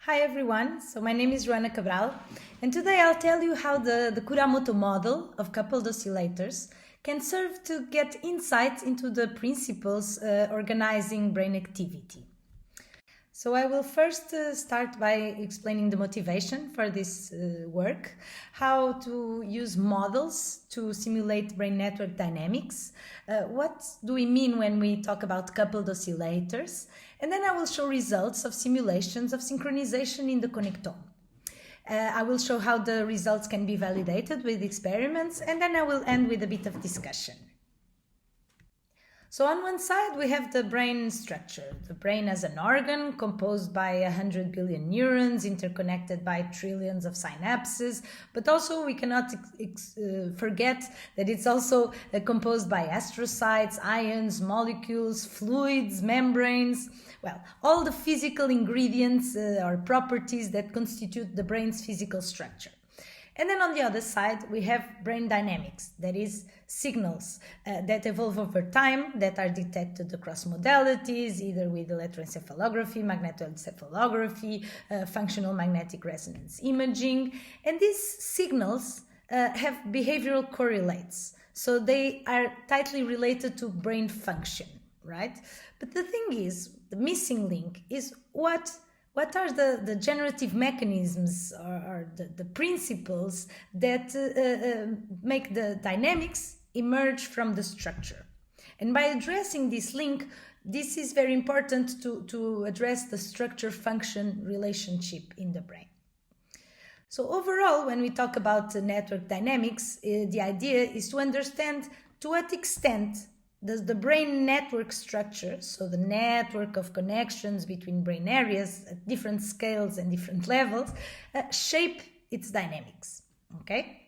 Hi everyone, so my name is Joana Cabral, and today I'll tell you how the Kuramoto model of coupled oscillators can serve to get insight into the principles organizing brain activity. So I will first start by explaining the motivation for this work, how to use models to simulate brain network dynamics, what do we mean when we talk about coupled oscillators, and then I will show results of simulations of synchronization in the connectome. I will show how the results can be validated with experiments, and then I will end with a bit of discussion. So on one side, we have the brain structure. The brain as an organ composed by 100 billion neurons interconnected by trillions of synapses. But also we cannot forget that it's also composed by astrocytes, ions, molecules, fluids, membranes. Well, all the physical ingredients or properties that constitute the brain's physical structure. And then on the other side, we have brain dynamics, that is, signals that evolve over time, that are detected across modalities, either with electroencephalography, magnetoencephalography, functional magnetic resonance imaging. And these signals have behavioral correlates, so they are tightly related to brain function, right? But the thing is, the missing link is what are the generative mechanisms or the principles that make the dynamics emerge from the structure. And by addressing this link, this is very important to address the structure-function relationship in the brain. So overall, when we talk about network dynamics, the idea is to understand to what extent does the brain network structure, so the network of connections between brain areas at different scales and different levels, shape its dynamics, okay?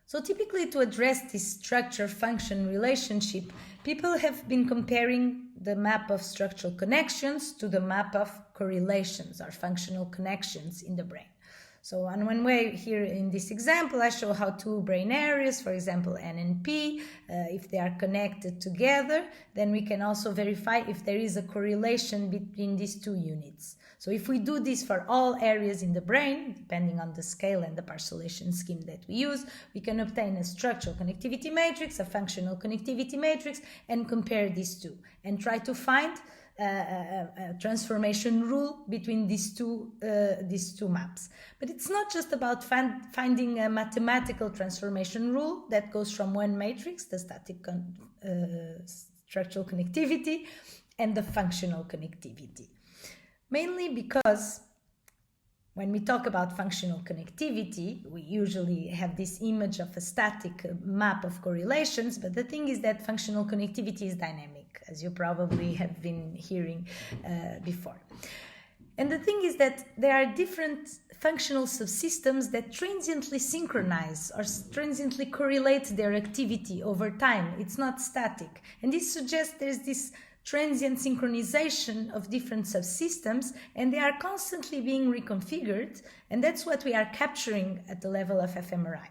So typically, to address this structure-function relationship, people have been comparing the map of structural connections to the map of correlations or functional connections in the brain. So on one way here in this example, I show how two brain areas, for example, N and P, if they are connected together, then we can also verify if there is a correlation between these two units. So if we do this for all areas in the brain, depending on the scale and the parcellation scheme that we use, we can obtain a structural connectivity matrix, a functional connectivity matrix, and compare these two, and try to find a transformation rule between these two maps. But it's not just about finding a mathematical transformation rule that goes from one matrix, the static structural connectivity, and the functional connectivity. Mainly because when we talk about functional connectivity, we usually have this image of a static map of correlations, but the thing is that functional connectivity is dynamic, as you probably have been hearing before. And the thing is that there are different functional subsystems that transiently synchronize or transiently correlate their activity over time. It's not static. And this suggests there's this transient synchronization of different subsystems, and they are constantly being reconfigured, and that's what we are capturing at the level of fMRI.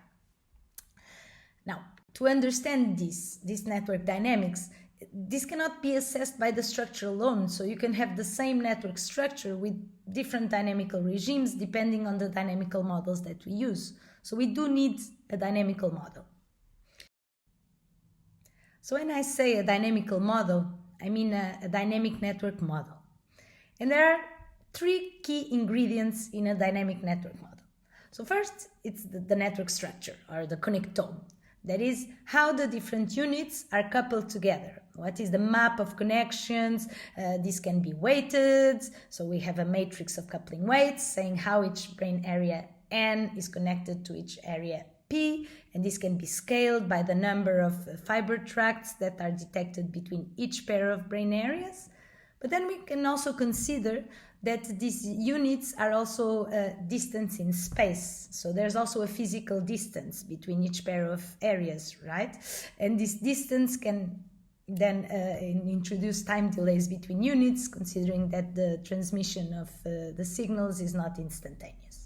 Now, to understand this network dynamics, this cannot be assessed by the structure alone, so you can have the same network structure with different dynamical regimes depending on the dynamical models that we use. So we do need a dynamical model. So when I say a dynamical model, I mean a dynamic network model. And there are three key ingredients in a dynamic network model. So first, it's the network structure, or the connectome. That is how the different units are coupled together. What is the map of connections? This can be weighted. So we have a matrix of coupling weights saying how each brain area N is connected to each area P, and this can be scaled by the number of fiber tracts that are detected between each pair of brain areas. But then we can also consider that these units are also distance in space. So there's also a physical distance between each pair of areas, right? And this distance can then introduce time delays between units, considering that the transmission of the signals is not instantaneous.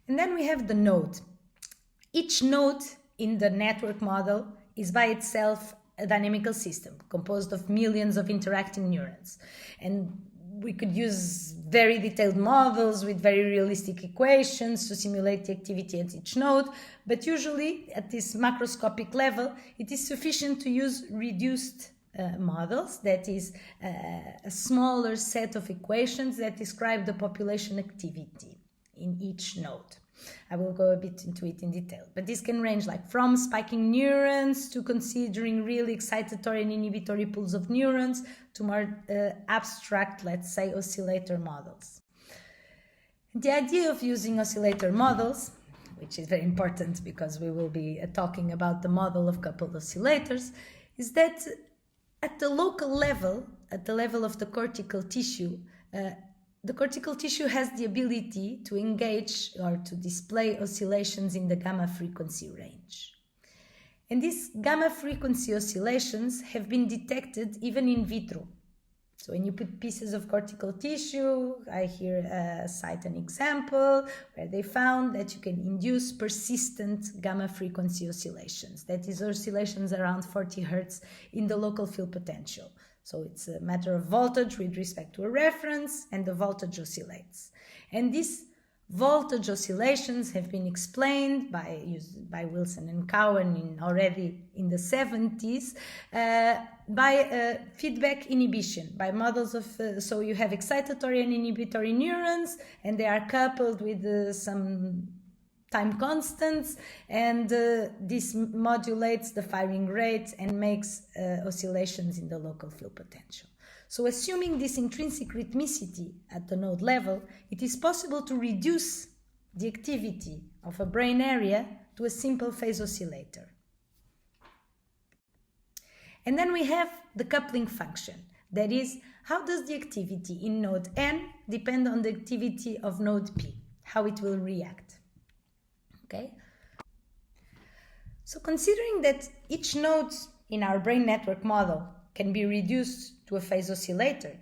And then we have the node. Each node in the network model is by itself a dynamical system composed of millions of interacting neurons. And we could use very detailed models with very realistic equations to simulate the activity at each node, but usually at this macroscopic level, it is sufficient to use reduced models, that is a smaller set of equations that describe the population activity in each node. I will go a bit into it in detail, but this can range like from spiking neurons to considering really excitatory and inhibitory pools of neurons to more abstract, let's say, oscillator models. The idea of using oscillator models, which is very important because we will be talking about the model of coupled oscillators, is that at the local level, at the level of the cortical tissue, the cortical tissue has the ability to engage or to display oscillations in the gamma frequency range. And these gamma frequency oscillations have been detected even in vitro. So when you put pieces of cortical tissue, I here cite an example where they found that you can induce persistent gamma frequency oscillations. That is oscillations around 40 Hertz in the local field potential. So it's a matter of voltage with respect to a reference, and the voltage oscillates. And these voltage oscillations have been explained by Wilson and Cowan already in the 70s by feedback inhibition, by models of, so you have excitatory and inhibitory neurons, and they are coupled with some time constants, and this modulates the firing rate and makes oscillations in the local field potential. So assuming this intrinsic rhythmicity at the node level, it is possible to reduce the activity of a brain area to a simple phase oscillator. And then we have the coupling function. That is, how does the activity in node N depend on the activity of node P, how it will react. Okay. So considering that each node in our brain network model can be reduced to a phase oscillator,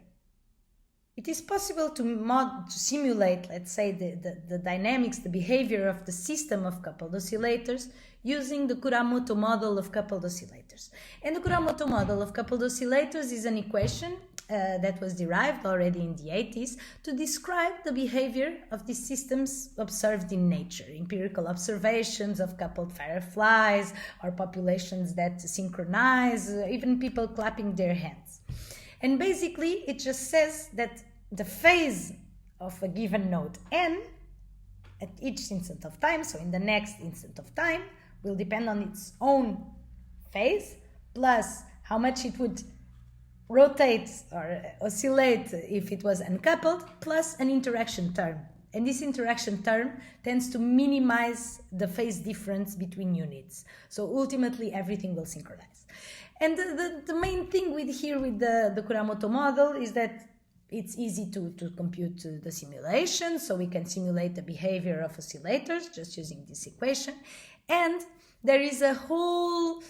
it is possible to simulate, let's say, the dynamics, the behavior of the system of coupled oscillators using the Kuramoto model of coupled oscillators. And the Kuramoto model of coupled oscillators is an equation that was derived already in the 80s to describe the behavior of these systems observed in nature, empirical observations of coupled fireflies or populations that synchronize, even people clapping their hands. And basically it just says that the phase of a given node N at each instant of time, so in the next instant of time, will depend on its own phase plus how much it would rotate or oscillate if it was uncoupled, plus an interaction term. And this interaction term tends to minimize the phase difference between units. So ultimately everything will synchronize. And the main thing with the Kuramoto model is that it's easy to compute the simulation, so we can simulate the behavior of oscillators just using this equation. And there is a whole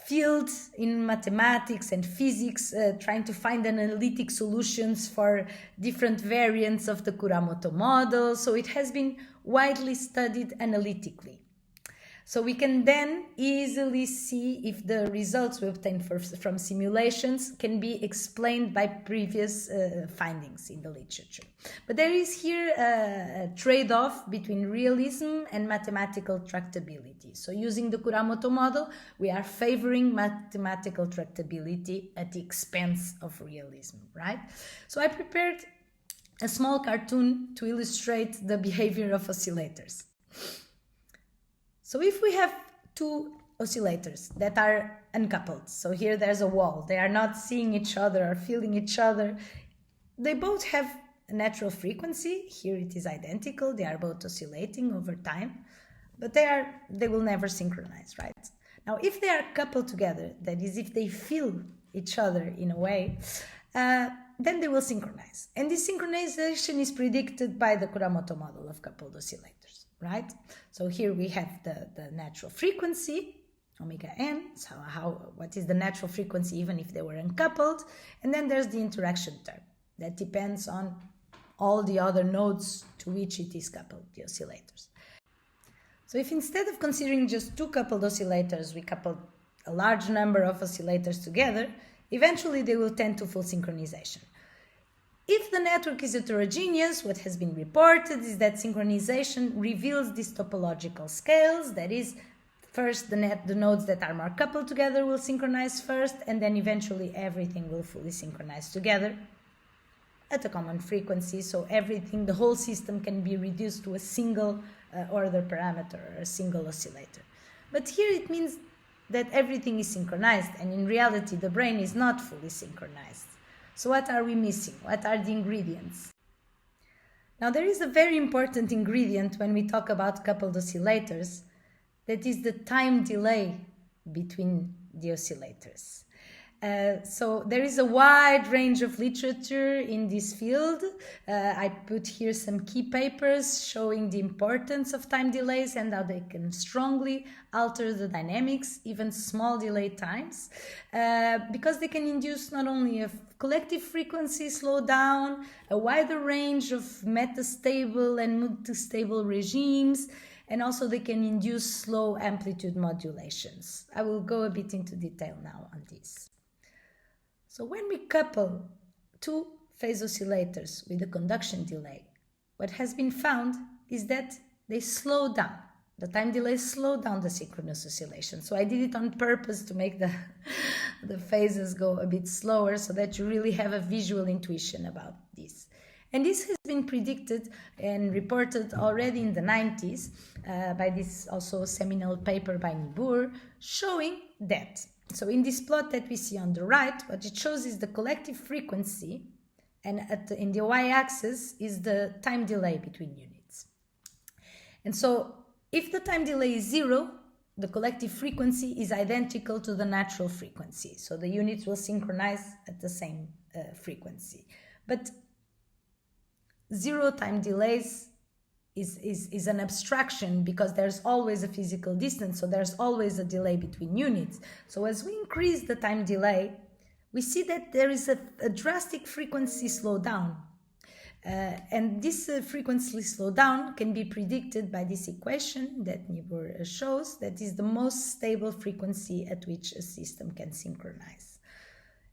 field in mathematics and physics trying to find analytic solutions for different variants of the Kuramoto model, so it has been widely studied analytically. So we can then easily see if the results we obtain from simulations can be explained by previous findings in the literature. But there is here a trade-off between realism and mathematical tractability. So using the Kuramoto model, we are favoring mathematical tractability at the expense of realism, right? So I prepared a small cartoon to illustrate the behavior of oscillators. So if we have two oscillators that are uncoupled, so here there's a wall, they are not seeing each other or feeling each other, they both have a natural frequency, here it is identical, they are both oscillating over time, but they will never synchronize, right? Now if they are coupled together, that is if they feel each other in a way, then they will synchronize. And this synchronization is predicted by the Kuramoto model of coupled oscillators. Right? So here we have the natural frequency, omega n, so what is the natural frequency even if they were uncoupled, and then there's the interaction term that depends on all the other nodes to which it is coupled, the oscillators. So if instead of considering just two coupled oscillators, we couple a large number of oscillators together, eventually they will tend to full synchronization. If the network is heterogeneous, what has been reported is that synchronization reveals these topological scales. That is, first the nodes that are more coupled together will synchronize first, and then eventually everything will fully synchronize together at a common frequency. So everything, the whole system can be reduced to a single order parameter or a single oscillator. But here it means that everything is synchronized, and in reality the brain is not fully synchronized. So what are we missing? What are the ingredients? Now there is a very important ingredient when we talk about coupled oscillators, that is the time delay between the oscillators. So there is a wide range of literature in this field. I put here some key papers showing the importance of time delays and how they can strongly alter the dynamics, even small delay times, because they can induce not only a collective frequency slowdown, a wider range of metastable and multistable regimes, and also they can induce slow amplitude modulations. I will go a bit into detail now on this. So when we couple two phase oscillators with a conduction delay, what has been found is that they slow down. The time delays slow down the synchronous oscillation. So I did it on purpose to make the phases go a bit slower so that you really have a visual intuition about this. And this has been predicted and reported already in the 90s by this also seminal paper by Niebuhr, showing that. So in this plot that we see on the right, what it shows is the collective frequency, and in the y-axis is the time delay between units. And so if the time delay is 0, the collective frequency is identical to the natural frequency. So the units will synchronize at the same frequency. But 0 time delays is an abstraction because there's always a physical distance, so there's always a delay between units. So as we increase the time delay, we see that there is a drastic frequency slowdown. And this frequency slowdown can be predicted by this equation that Niebuhr shows, that is the most stable frequency at which a system can synchronize.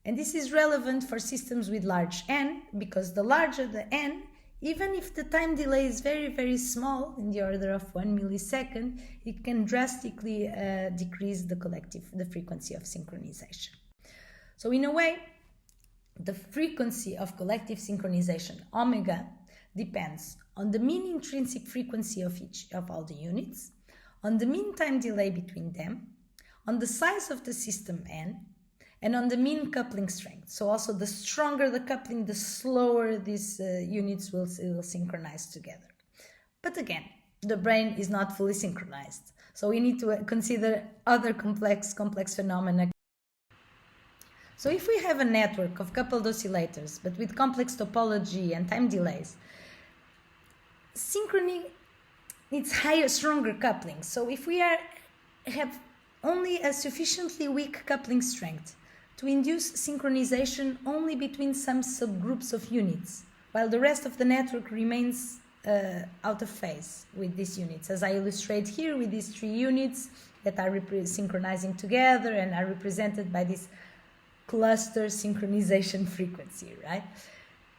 And this is relevant for systems with large n, because the larger the n, even if the time delay is very, very small, in the order of 1 millisecond, it can drastically decrease the frequency of synchronization. So in a way, the frequency of collective synchronization, omega, depends on the mean intrinsic frequency of all the units, on the mean time delay between them, on the size of the system n, and on the mean coupling strength. So also the stronger the coupling, the slower these units will synchronize together. But again, the brain is not fully synchronized. So we need to consider other complex phenomena. So if we have a network of coupled oscillators, but with complex topology and time delays, synchrony needs higher, stronger coupling. So if we have only a sufficiently weak coupling strength to induce synchronization only between some subgroups of units, while the rest of the network remains out of phase with these units, as I illustrate here with these 3 units that are synchronizing together and are represented by this cluster synchronization frequency, right?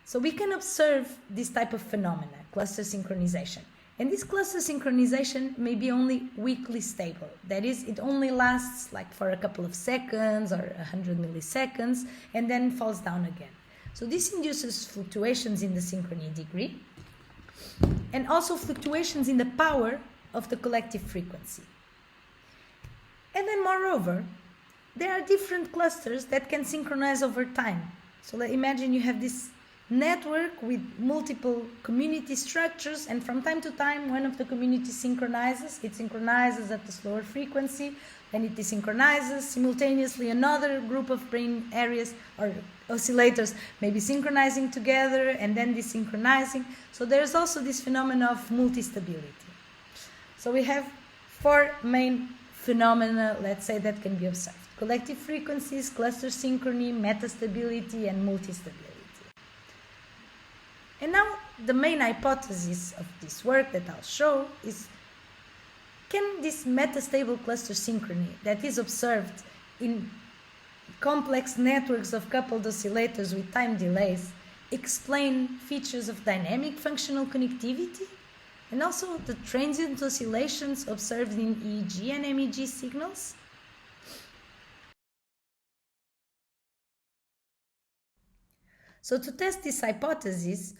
So we can observe this type of phenomena, cluster synchronization. And this cluster synchronization may be only weakly stable. That is, it only lasts like for a couple of seconds or 100 milliseconds and then falls down again. So this induces fluctuations in the synchrony degree and also fluctuations in the power of the collective frequency. And then moreover, there are different clusters that can synchronize over time. So imagine you have this network with multiple community structures, and from time to time one of the communities synchronizes. It synchronizes at a slower frequency, then it desynchronizes. Simultaneously another group of brain areas or oscillators may be synchronizing together and then desynchronizing. So there's also this phenomenon of multistability. So we have 4 main phenomena, let's say, that can be observed: collective frequencies, cluster synchrony, metastability, and multistability. And now the main hypothesis of this work that I'll show is, can this metastable cluster synchrony that is observed in complex networks of coupled oscillators with time delays explain features of dynamic functional connectivity and also the transient oscillations observed in EEG and MEG signals. So to test this hypothesis,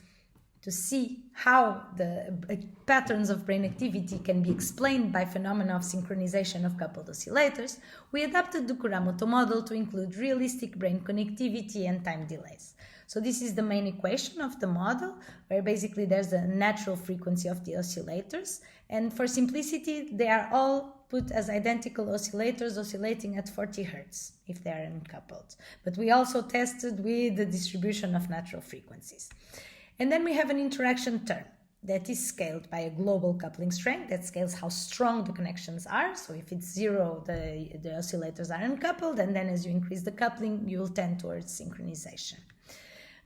to see how the patterns of brain activity can be explained by phenomena of synchronization of coupled oscillators, we adapted the Kuramoto model to include realistic brain connectivity and time delays. So this is the main equation of the model, where basically there's a natural frequency of the oscillators, and for simplicity, they are all put as identical oscillators oscillating at 40 Hertz if they are uncoupled. But we also tested with the distribution of natural frequencies. And then we have an interaction term that is scaled by a global coupling strength that scales how strong the connections are. So if it's 0, the oscillators are uncoupled, and then as you increase the coupling, you will tend towards synchronization.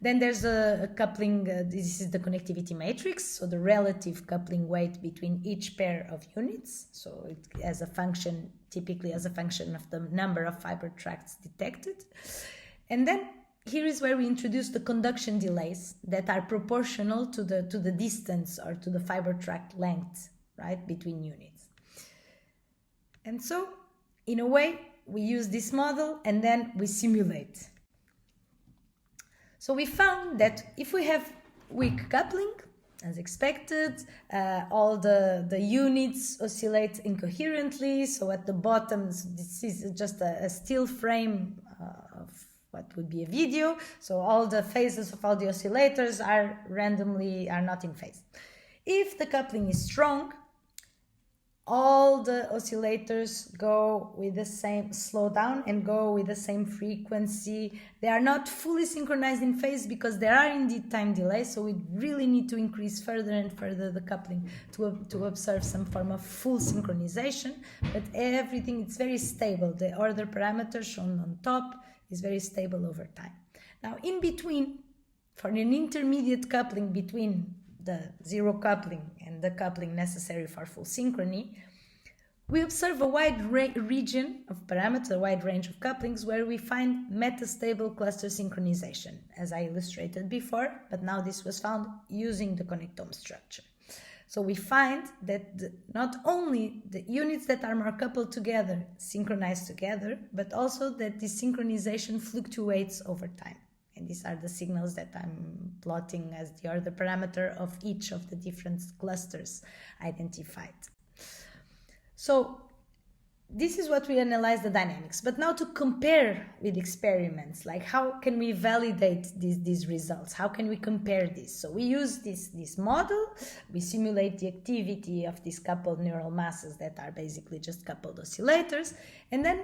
Then there's a coupling, this is the connectivity matrix, so the relative coupling weight between each pair of units. So it as a function, typically as a function of the number of fiber tracts detected. And then here is where we introduce the conduction delays that are proportional to the distance or to the fiber tract length, right, between units. And so, in a way, we use this model and then we simulate. So we found that if we have weak coupling, as expected, all the units oscillate incoherently. So at the bottom, this is just a still frame of what would be a video. So all the phases of all the oscillators are not in phase. If the coupling is strong, all the oscillators go with the same, slow down and go with the same frequency. They are not fully synchronized in phase because there are indeed time delays, so we really need to increase further and further the coupling to observe some form of full synchronization. But everything, it's very stable. The order parameter shown on top is very stable over time. Now, in between, for an intermediate coupling between the zero coupling and the coupling necessary for full synchrony, we observe a wide region of parameters, a wide range of couplings where we find metastable cluster synchronization, as I illustrated before, but now this was found using the connectome structure. So we find that not only the units that are more coupled together synchronize together, but also that this synchronization fluctuates over time. And these are the signals that I'm plotting as the order parameter of each of the different clusters identified. So this is what we analyze the dynamics. But now to compare with experiments, like how can we validate these results? How can we compare this? So we use this model, we simulate the activity of these coupled neural masses that are basically just coupled oscillators, and then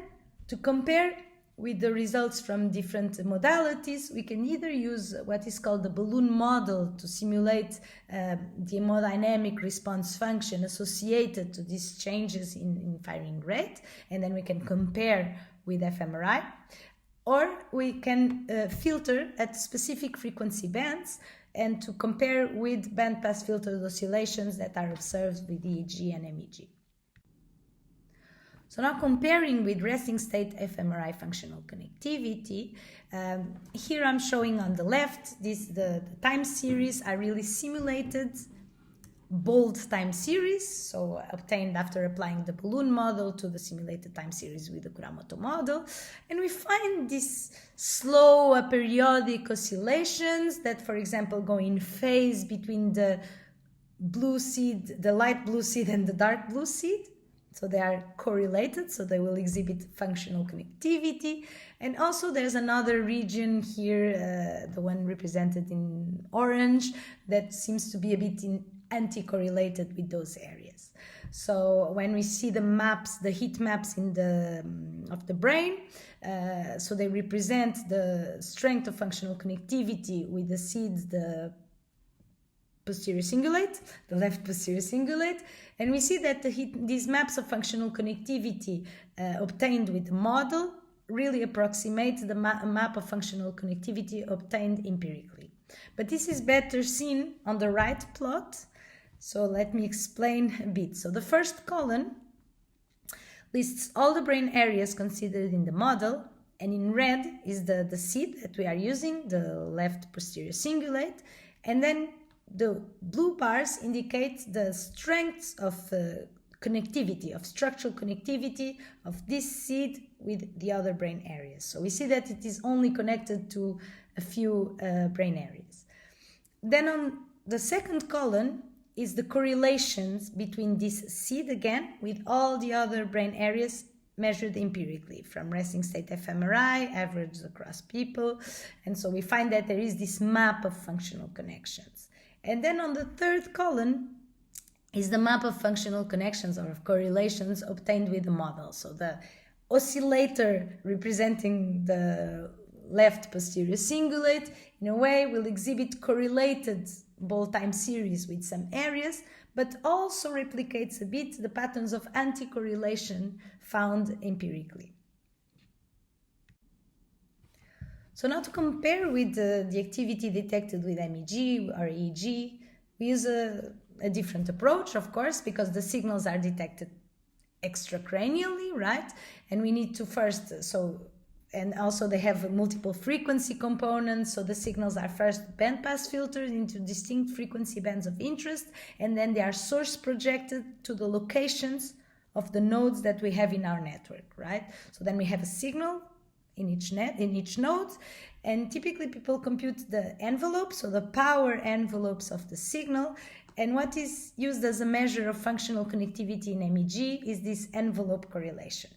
to compare with the results from different modalities, we can either use what is called the balloon model to simulate the hemodynamic response function associated to these changes in firing rate, and then we can compare with fMRI, or we can filter at specific frequency bands and to compare with bandpass filtered oscillations that are observed with EEG and MEG. So now comparing with resting state fMRI functional connectivity, here I'm showing on the left the time series are really simulated bold time series, so obtained after applying the balloon model to the simulated time series with the Kuramoto model. And we find these slow periodic oscillations that, for example, go in phase between the blue seed, the light blue seed and the dark blue seed. So they are correlated, so they will exhibit functional connectivity. And also there's another region here, the one represented in orange, that seems to be a bit anti-correlated with those areas. So when we see the maps, the heat maps of the brain, so they represent the strength of functional connectivity with the seeds, the posterior cingulate, the left posterior cingulate, and we see that these maps of functional connectivity obtained with the model really approximate the map of functional connectivity obtained empirically. But this is better seen on the right plot, so let me explain a bit. So the first column lists all the brain areas considered in the model, and in red is the seed that we are using, the left posterior cingulate, and then the blue bars indicate the strengths of connectivity, of structural connectivity of this seed with the other brain areas. So we see that it is only connected to a few brain areas. Then on the second column is the correlations between this seed again with all the other brain areas measured empirically from resting state fMRI, averaged across people. And so we find that there is this map of functional connections. And then on the third column is the map of functional connections or of correlations obtained with the model. So the oscillator representing the left posterior cingulate in a way will exhibit correlated ball time series with some areas, but also replicates a bit the patterns of anti-correlation found empirically. So now to compare with the activity detected with MEG or EEG, we use a different approach, of course, because the signals are detected extracranially, right? And we need to first, and also they have multiple frequency components, so the signals are first bandpass filtered into distinct frequency bands of interest, and then they are source projected to the locations of the nodes that we have in our network, right? So then we have a signal in each node, and typically people compute the envelope, so the power envelopes of the signal, and what is used as a measure of functional connectivity in MEG is this envelope correlation.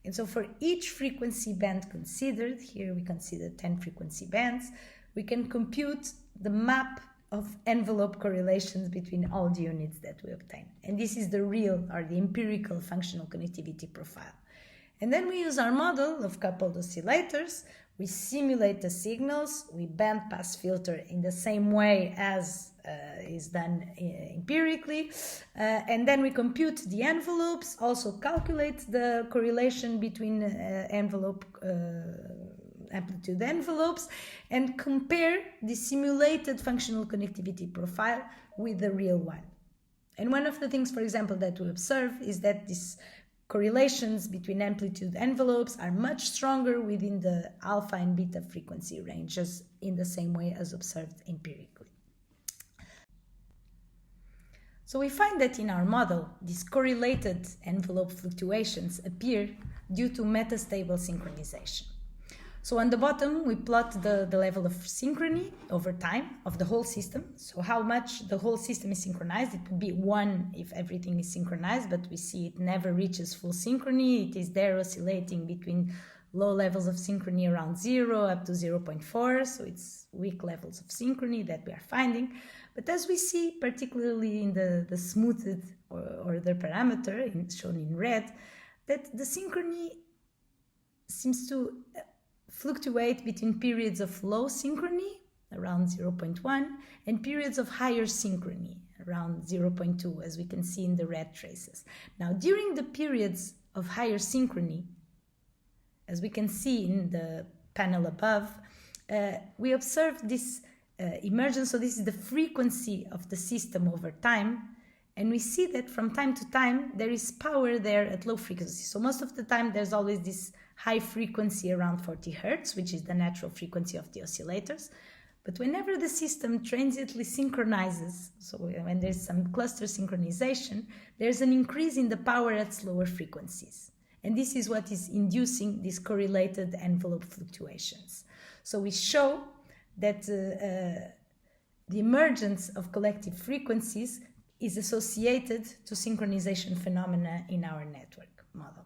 And so for each frequency band considered, here we consider 10 frequency bands, we can compute the map of envelope correlations between all the units that we obtain. And this is the real or the empirical functional connectivity profile. And then we use our model of coupled oscillators. We simulate the signals, we bandpass filter in the same way as is done empirically, and then we compute the envelopes, also calculate the correlation between envelope amplitude envelopes, and compare the simulated functional connectivity profile with the real one. And one of the things, for example, that we observe is that these correlations between amplitude envelopes are much stronger within the alpha and beta frequency ranges in the same way as observed empirically. So we find that in our model, these correlated envelope fluctuations appear due to metastable synchronization. So on the bottom, we plot the level of synchrony over time of the whole system. So how much the whole system is synchronized. It would be 1 if everything is synchronized, but we see it never reaches full synchrony. It is there oscillating between low levels of synchrony around 0 up to 0.4. So it's weak levels of synchrony that we are finding. But as we see, particularly in the smoothed or the parameter shown in red, that the synchrony seems to fluctuate between periods of low synchrony, around 0.1, and periods of higher synchrony, around 0.2, as we can see in the red traces. Now, during the periods of higher synchrony, as we can see in the panel above, we observe this emergence, so this is the frequency of the system over time, and we see that from time to time there is power there at low frequency. So most of the time there's always this high frequency around 40 Hertz, which is the natural frequency of the oscillators. But whenever the system transiently synchronizes, so when there's some cluster synchronization, there's an increase in the power at slower frequencies. And this is what is inducing these correlated envelope fluctuations. So we show that the emergence of collective frequencies is associated to synchronization phenomena in our network model.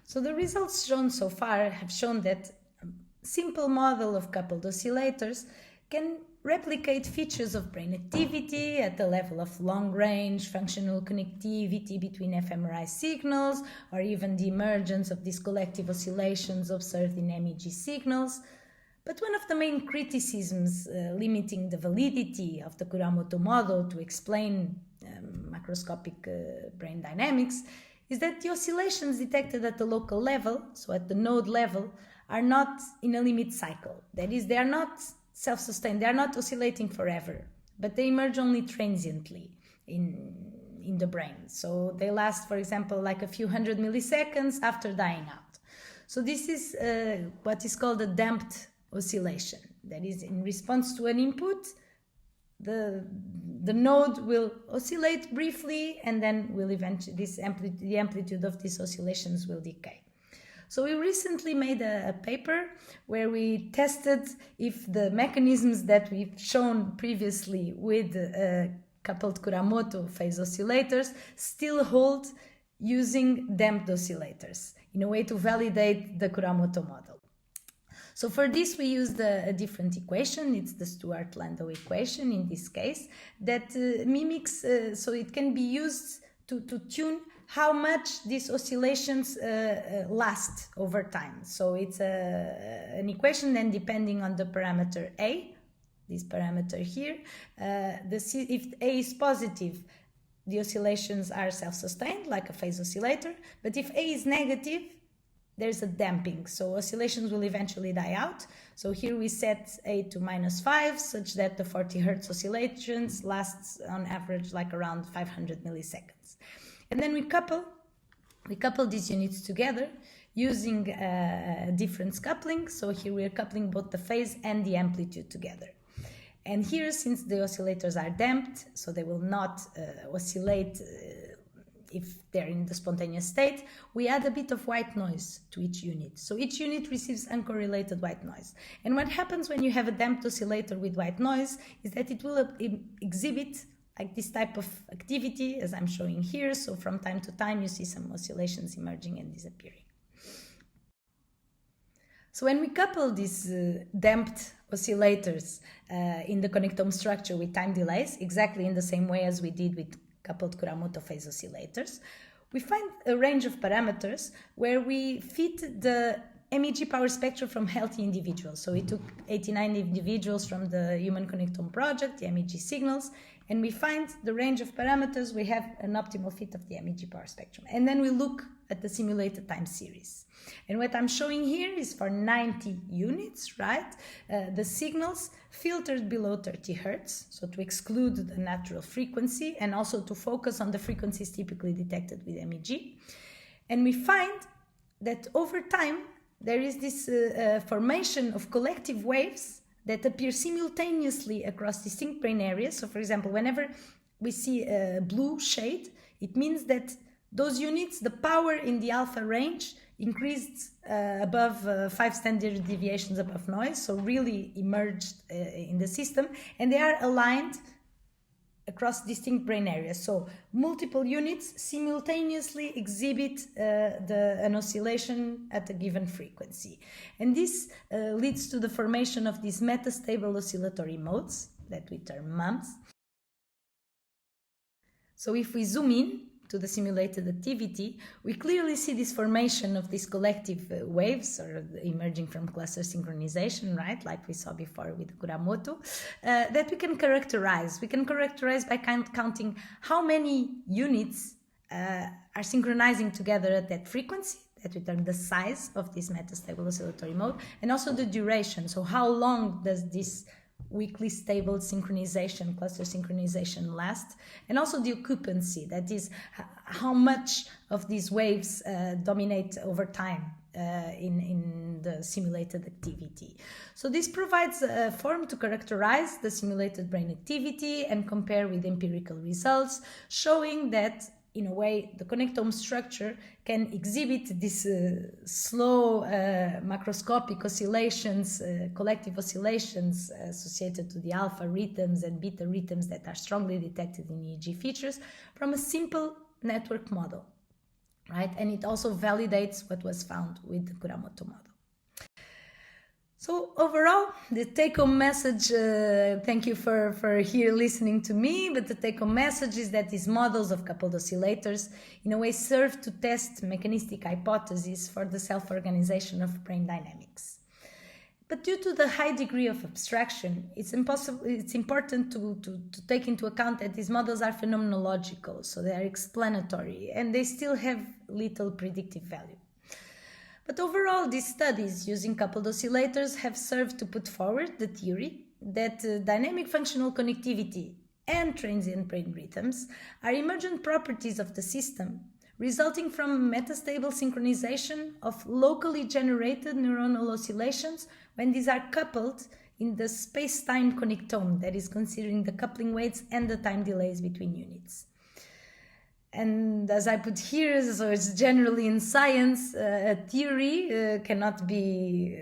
So the results shown so far have shown that a simple model of coupled oscillators can replicate features of brain activity at the level of long-range functional connectivity between fMRI signals, or even the emergence of these collective oscillations observed in MEG signals. But one of the main criticisms limiting the validity of the Kuramoto model to explain macroscopic brain dynamics is that the oscillations detected at the local level, so at the node level, are not in a limit cycle. That is, they are not self-sustained, they are not oscillating forever, but they emerge only transiently in the brain. So they last, for example, like a few hundred milliseconds after dying out. So this is what is called a damped oscillation. That is, in response to an input, the node will oscillate briefly, and then will eventually the amplitude of these oscillations will decay. So we recently made a paper where we tested if the mechanisms that we've shown previously with coupled Kuramoto phase oscillators still hold using damped oscillators in a way to validate the Kuramoto model. So for this we used a different equation. It's the Stewart-Landau equation in this case that mimics, so it can be used to tune how much these oscillations last over time. So it's an equation then depending on the parameter A, this parameter here. If A is positive, the oscillations are self-sustained like a phase oscillator, but if A is negative, there's a damping, so oscillations will eventually die out. So here we set A to -5 such that the 40 Hz oscillations lasts on average like around 500 milliseconds. And then we couple these units together using a difference coupling. So here we are coupling both the phase and the amplitude together. And here, since the oscillators are damped, so they will not oscillate if they're in the spontaneous state, we add a bit of white noise to each unit. So each unit receives uncorrelated white noise. And what happens when you have a damped oscillator with white noise is that it will exhibit like this type of activity as I'm showing here. So from time to time you see some oscillations emerging and disappearing. So when we couple these damped oscillators in the connectome structure with time delays, exactly in the same way as we did with coupled Kuramoto phase oscillators, we find a range of parameters where we fit the MEG power spectra from healthy individuals. So we took 89 individuals from the Human Connectome project, the MEG signals, and we find the range of parameters. We have an optimal fit of the MEG power spectrum. And then we look at the simulated time series. And what I'm showing here is for 90 units, right? The signals filtered below 30 Hertz, so to exclude the natural frequency and also to focus on the frequencies typically detected with MEG. And we find that over time, there is this formation of collective waves that appear simultaneously across distinct brain areas. So for example, whenever we see a blue shade, it means that those units, the power in the alpha range increased above 5 standard deviations above noise, so really emerged in the system, and they are aligned across distinct brain areas. So multiple units simultaneously exhibit an oscillation at a given frequency. And this leads to the formation of these metastable oscillatory modes that we term MUMs. So if we zoom in to the simulated activity, we clearly see this formation of these collective waves or emerging from cluster synchronization, right? Like we saw before with Kuramoto, that we can characterize. We can characterize by counting how many units are synchronizing together at that frequency, that we term the size of this metastable oscillatory mode, and also the duration. So how long does this weakly stable synchronization, cluster synchronization last, and also the occupancy, that is how much of these waves dominate over time in the simulated activity. So this provides a form to characterize the simulated brain activity and compare with empirical results, showing that in a way, the connectome structure can exhibit these slow macroscopic oscillations, collective oscillations associated to the alpha rhythms and beta rhythms that are strongly detected in EEG features from a simple network model, right? And it also validates what was found with the Kuramoto model. So overall, the take-home message, thank you for here listening to me, but the take-home message is that these models of coupled oscillators in a way serve to test mechanistic hypotheses for the self-organization of brain dynamics. But due to the high degree of abstraction, it's important to take into account that these models are phenomenological, so they are explanatory, and they still have little predictive value. But overall, these studies using coupled oscillators have served to put forward the theory that dynamic functional connectivity and transient brain rhythms are emergent properties of the system, resulting from metastable synchronization of locally generated neuronal oscillations when these are coupled in the space-time connectome, that is considering the coupling weights and the time delays between units. And as I put here, so it's generally in science, a theory cannot be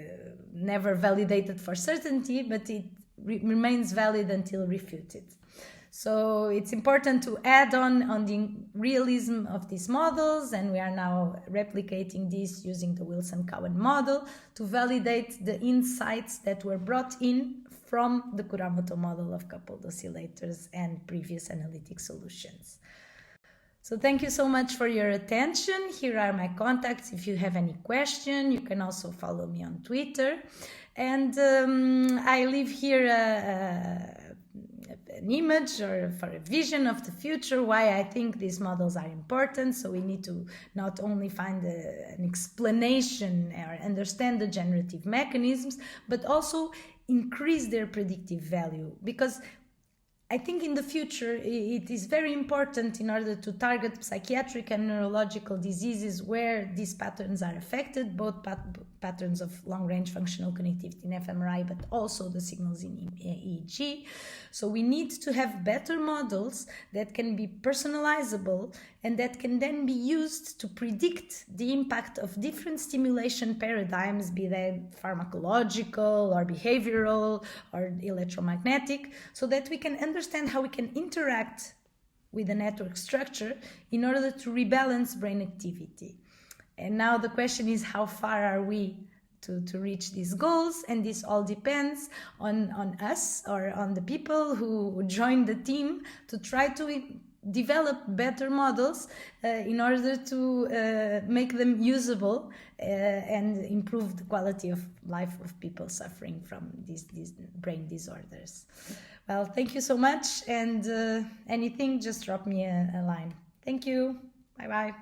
never validated for certainty, but it remains valid until refuted. So it's important to add on the realism of these models, and we are now replicating this using the Wilson-Cowan model to validate the insights that were brought in from the Kuramoto model of coupled oscillators and previous analytic solutions. So thank you so much for your attention. Here are my contacts. If you have any question, you can also follow me on Twitter. And I leave here an image or for a vision of the future, why I think these models are important. So we need to not only find an explanation or understand the generative mechanisms, but also increase their predictive value, because I think in the future it is very important in order to target psychiatric and neurological diseases where these patterns are affected, both patterns of long-range functional connectivity in fMRI, but also the signals in EEG. So we need to have better models that can be personalizable and that can then be used to predict the impact of different stimulation paradigms, be they pharmacological or behavioral or electromagnetic, so that we can understand how we can interact with the network structure in order to rebalance brain activity. And now the question is, how far are we to reach these goals? And this all depends on us, or on the people who join the team, to try to develop better models in order to make them usable and improve the quality of life of people suffering from these brain disorders. Well, thank you so much, and anything, just drop me a line. Thank you. Bye-bye.